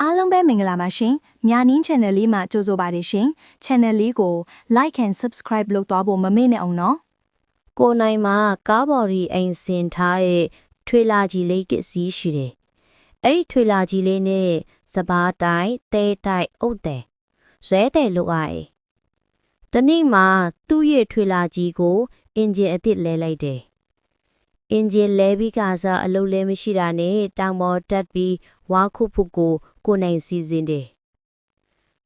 အားလုံးပဲမင်္ဂလာပါရှင်ညာနင်း channel လေးမှာကြိုဆိုပါတယ်ရှင် channel လေးကို like and subscribe လုပ်သွားဖို့မမေ့နဲ့အောင်နော်ကိုနိုင်မှာကားဘော်ဒီအိမ်စင်ထားရဲ့ထွေလာကြီးလေးကစီးရှိတယ်အဲ့ထွေလာကြီးလေးနဲ့စပားတိုင်းတဲတိုက်အုတ်တယ်ဇဲတယ်လို့အားတနေ့မှာသူ့ရဲ့ထွေလာကြီးကိုအင်ဂျင်အစ်စ်လဲလိုက်တယ်အင်ဂျင်လဲပြီးကစားအလုပ်လဲမရှိတာနဲ့တောင်ပေါ်တက်ပြီးဝါခုဖို့ကိုနိုင်စီစဉ်တယ်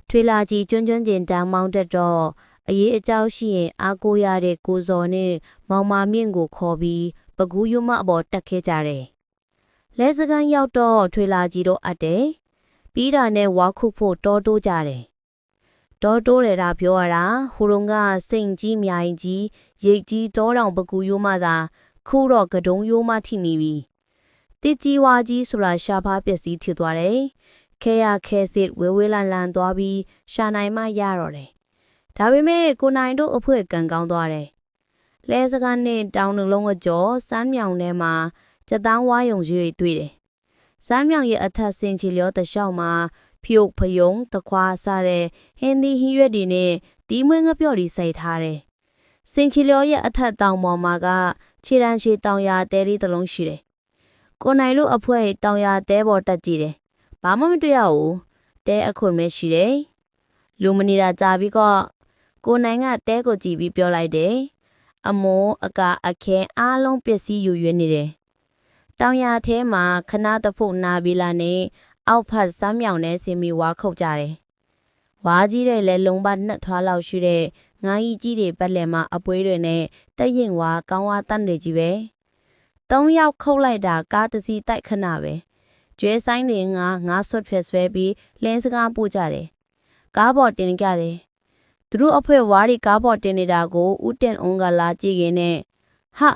ထွေလာကြီးကျွန်းကျင်တောင်မောင်းတက်တော့အရေးအကြောင်းရှိရင်အားကိုးရတဲ့ကိုဇော်နဲ့မောင်မာမြင့်ကိုခေါ်ပြီးပကူးရုံမအပေါ်တက်ခဲ့ကြတယ်လဲစကန်ရောက်တော့ထွေလာကြီးတို့အပ်တယ်ပြီးတာနဲ့ဝါခုဖို့တောတိုးကြတယ်တောတိုးတယ်တာပြောရတာဟိုတုန်းကစိန်ကြီးမြိုင်ကြီးရိတ်ကြီးတောတောင်ပကူးရုံမသာခုတော့ကဒုံရိုးမထိနေပြီတစ်ကြီးဝါကြီးဆိုတာရှာဖားပျက်စီးထသွားတယ်ခဲရခဲစစ်ဝဲလန်သွားပြီးရှာနိုင်မှရတော့တယ်ဒါပေမဲ့ကိုနိုင်တို့အဖွဲကန်ကောင်းသွားတယ်လဲစကားနဲ့တောင်နှလုံးအကျော်စမ်းမြောင်ထဲမှာစက်တန်းဝါယုံကြီးတွေတွေ့တယ်စမ်းမြောင်ရဲ့အထက်စင်ချီလျောတလျှောက်မှာဖြုတ်ဖယုံတခွာစားတဲ့ဟင်းသီးဟင်းရွက်တွေနဲ့ဒီမွေးငပြော့တွေစိုက်ထားတယ်စင်ချီလျောရဲ့အထက်တောင်ပေါ်မှာကခြေတန်းရှည်တောင်ရတဲလေးတစ်လုံးရှိတယ်ကိုနိုင်တို့အဖွဲတောင်ရတဲပေါ်တက်ကြည့်တယ်ဘာမှမတွေ့ရဘူးတဲအခွန်ပဲရှိတယ်လူမနေတာကြာပြီးတော့ကိုနိုင်ကတဲကိုကြည့်ပြီးပြောလိုက်တယ်အမိုးအကာအခဲအားလုံးပစ္စည်းယူရွေးနေတယ်တောင်ရထဲမှာခနာတဖို့နာပြီးလာနေအောက်ဖက်စမ်းမြောင်နဲ့ဆင်မီဝါခုတ်ကြတယ်ဝါကြီးတွေလည်းလုံးပါနှစ်ထွားလောက်ရှိတဲ့ငါးကြီးကြီးတွေပတ်လည်မှာအပွေးတွေနဲ့တက်ရင်ဝါကောင်းဝါတန်းတွေကြီးပဲ3ယောက်ခုတ်လိုက်တာကားတစ်စီးတိုက်ခဏပဲကျွဲဆိုင်တွေငါဆွတ်ဖျက်ဆွဲပြီးလင်းစကားပို့ကြတယ်ကားပေါ်တင်ကြတယ်သူတို့အဖွဲဝါးတွေကားပေါ်တင်နေတာကိုဦးတင်အောင်ကလာကြည့်ရင်းနဲ့ဟာ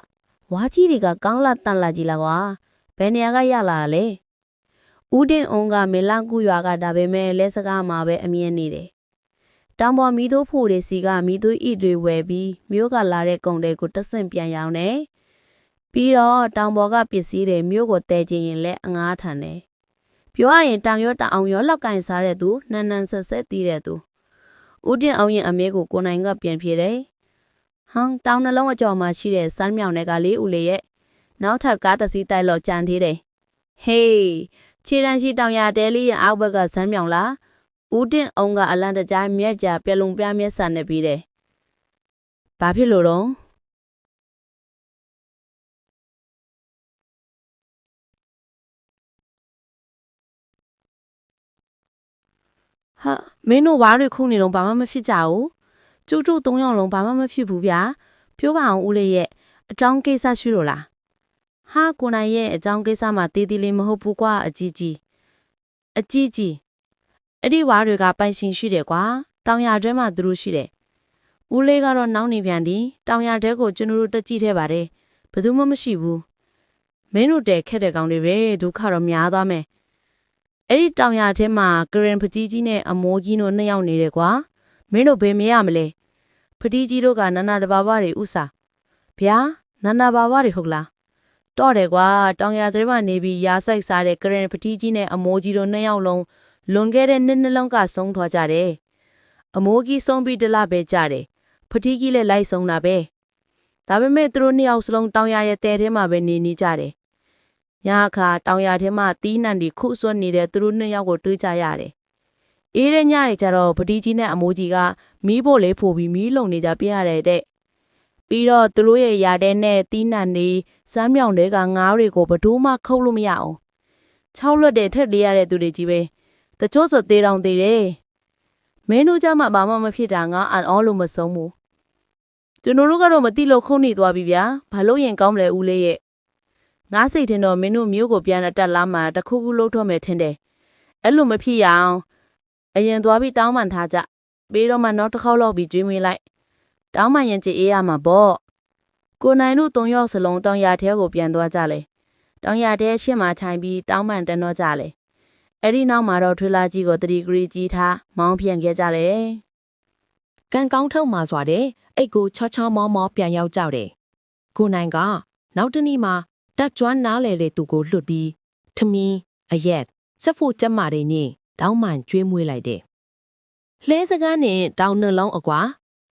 ဝါကြီးတွေကကောင်းလာတန်လာကြည့်လာကွာဘယ်နေရာကရလာလဲဦးတင်အောင်ကမေလကူရွာကဒါပေမဲ့လက်စကားမှာပဲအမြင်နေတယ်တောင်ပေါ်မီးတို့ဖို့တွေစီကမီးတို့ဣတွေဝယ်ပြီးမြို့ကလာတဲ့ကုန်တွေကိုတဆင့်ပြန်ရောင်းတယ်ပြီးတော့တောင်ပေါ်ကပစ္စည်းတွေမြို့ကိုတဲကျင်ရင်လည်းအငားထန်တယ်ပြောရရင်တောင်ရောတောင်ရောလောက်ကင်စားတဲ့သူနန်းနန်းဆက်ဆက်တီးတဲ့သူဦးတင်အောင်ရင်အမေကိုနိုင်ကပြန်ပြေတယ်ဟောင်းတောင်နှလုံးအကျော်မှာရှိတဲ့စမ်းမြောင်တွေကလေးဦးလေးရဲ့နောက်ထပ်ကားတစ်စီးတိုက်လို့ကြံသေးတယ်ဟေးခြေတန်းရှိတောင်ရတဲလေးရဲ့အောက်ဘက်ကစမ်းမြောင်လားဦးတင်အောင်ကအလန့်တကြားမြက်ကြပြလုံပြမျက်စာနဲ့ပြီးတယ်ဘာဖြစ်လို့တော့ဟာမင်းတို့ဝါးတွေခုနေတော့ဘာမှမဖြစ်ကြဘူးကျုပ်တို့3ယောက်လုံးဘာမှမဖြစ်ဘူးဗျာပြောပါအောင်ဦးလေးရဲ့အကြောင်းကိစ္စရှိလို့လားဟာကိုနိုင်ရဲ့အကြောင်းကိစ္စမှာတေးသေးလေးမဟုတ်ဘူးကွာအကြီးကြီးအဲ့ဒီဝါးတွေကပိုင်ရှင်ရှိတယ်ကွာတောင်ရထဲမှာသူတို့ရှိတယ်ဦးလေးကတော့နောက်နေပြန်ဒီတောင်ရထဲကိုကျွန်တော်တို့တက်ကြည့်ထဲပါတယ်ဘယ်သူမှမရှိဘူးမင်းတို့တဲခက်တဲ့ကောင်တွေပဲဒုက္ခတော့များသွားမယ်အဲ့ဒီတောင်ရထဲမှာကရင်ဖကြီးကြီးနဲ့အမိုးကြီးတို့2ယောက်နေတယ်ကွာမင်းတို့ဘယ်မရမလဲဖကြီးကြီးတို့ကနန္နာတဘာဝတွေဥစားဗျာနန္နာဘာဝတွေဟုတ်လားတော့တယ်ကွာတောင်ရထဲမှာနေပြီးရာဆိုင်စားတဲ့ကရင်ဖကြီးကြီးနဲ့အမိုးကြီးတို့2ယောက်လုံးလွန်ခဲ့တဲ့နှစ်နှလုံးကဆုံးသွားကြတယ်အမိုးကြီးဆုံးပြီးတလပဲကြတယ်ဖကြီးကြီးလည်းလိုက်ဆုံးတာပဲဒါပေမဲ့သူတို့2ယောက်စလုံးတောင်ရရဲ့တဲထဲမှာပဲနေကြတယ်ညခါတောင်ရထဲမှာတီးနှံတွေခုဆွနေတဲ့သူတို့2ယောက်ကိုတွေးကြရတယ်အေးတဲ့ညတွေကျတော့ဖတီးကြီးနဲ့အမိုးကြီးကမီးဖို့လေးဖို့ပြီးမီးလုံနေကြပြရတဲ့ပြီးတော့သူတို့ရဲ့ຢာတဲ့နဲ့တီးနှံတွေစမ်းမြောင်တွေကငါးတွေကိုဘဒိုးမှခုတ်လို့မရအောင်6လွတ်တဲ့ထက်လေးရတဲ့သူတွေကြီးပဲတချို့ဆိုသေးတောင်သေးတယ်မင်းတို့ကြမှာဘာမှမဖြစ်တာငါအန်အောလို့မဆုံးဘူးကျွန်တော်တို့ကတော့မသိလို့ခုန်နေသွားပြီဗျာဘာလို့ရင်ကောင်းမလဲဦးလေးရဲ့ငါစိတ်ထင်တော့မင်းတို့မျိုးကိုပြန်တက်လာမှတခုခုလှုပ်ထွက်မယ်ထင်တယ်အဲ့လိုမဖြစ်ရအောင်အရင်သွားပြီးတောင်းပန်ထားကြပြီးတော့မှနောက်တစ်ခေါက်လောက်ပြီးကျွေးမွေးလိုက်တောင်းပန်ရင်ကြည်အေးရမှာပေါ့ကိုနိုင်တို့3ယောက်စလုံးတောင်ရထဲကိုပြန်သွားကြလေတောင်ရထဲရှင်းမှထိုင်ပြီးတောင်းပန်တန်းတော့ကြလေအဲ့ဒီနောက်မှာတော့ထွေလာကြီးကိုတတိဂရီကြီးထားမောင်းပြန်ခဲ့ကြတယ်ကန်ကောင်းထုတ်မှာစွာတဲ့အိတ်ကိုချောချောမောမောပြန်ရောက်ကြတယ်ကိုနိုင်ကနောက်တနေ့မှာတက်ကျွမ်းနားလေတဲ့သူကိုလွတ်ပြီးထမင်းအရက်စက်ဖို့ကျမတွေနဲ့ တောင်းပန်ကြွေးမွေးလိုက်တယ်။လဲစကန်းနဲ့တောင်နှလုံးအကွာ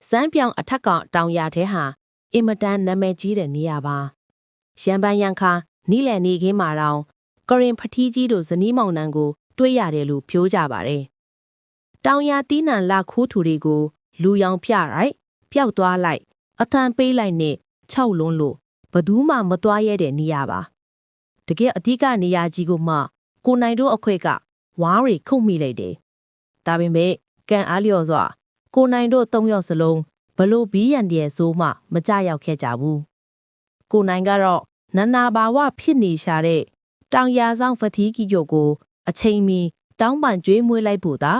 စမ်းပြောင်အထက်ကောင်တောင်ရထဲဟာအင်မတန်နာမည်ကြီးတဲ့နေရာပါ။ရံပန်းရံခါနီးလည်နေခင်းမှာတော့ကရင်ဖထီးကြီးတို့ဇနီးမောင်နှံကိုတွေ့ရတယ်လို့ပြောကြပါတယ်။တောင်ရတီးနံလာခိုးသူတွေကိုလူရောင်ပြရိုက်ပျောက်သွားလိုက်အထံပေးလိုက်နဲ့6လုံးလို့ဘသူမှမသွားရတဲ့နေရာပါတကယ်အဓိကနေရာကြီးကိုမှကိုနိုင်တို့အခွဲကဝါးရီခုတ်မိလိုက်တယ်ဒါပေမဲ့ကန်အားလျော်စွာကိုနိုင်တို့3ယောက်စလုံးဘလို့ဘီးရန်တည်းဆိုမှမကြရောက်ခဲ့ကြဘူးကိုနိုင်ကတော့နန္နာဘာဝဖြစ်နေရှာတဲ့တောင်ရဆောင်ဖထီးကြီးတို့ကိုအချိန်မီတောင်းပန်ကြွေးမွေးလိုက်ဖို့သာ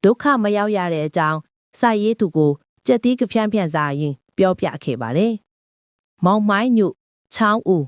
ဒုက္ခမရောက်ရတဲ့အကြောင်းစာရေးသူကိုကြက်တီးကဖြန့်ဖြန့်စာရင်ပြောပြခဲ့ပါတယ်။မောင်မိုင်းညုချောင်းဦး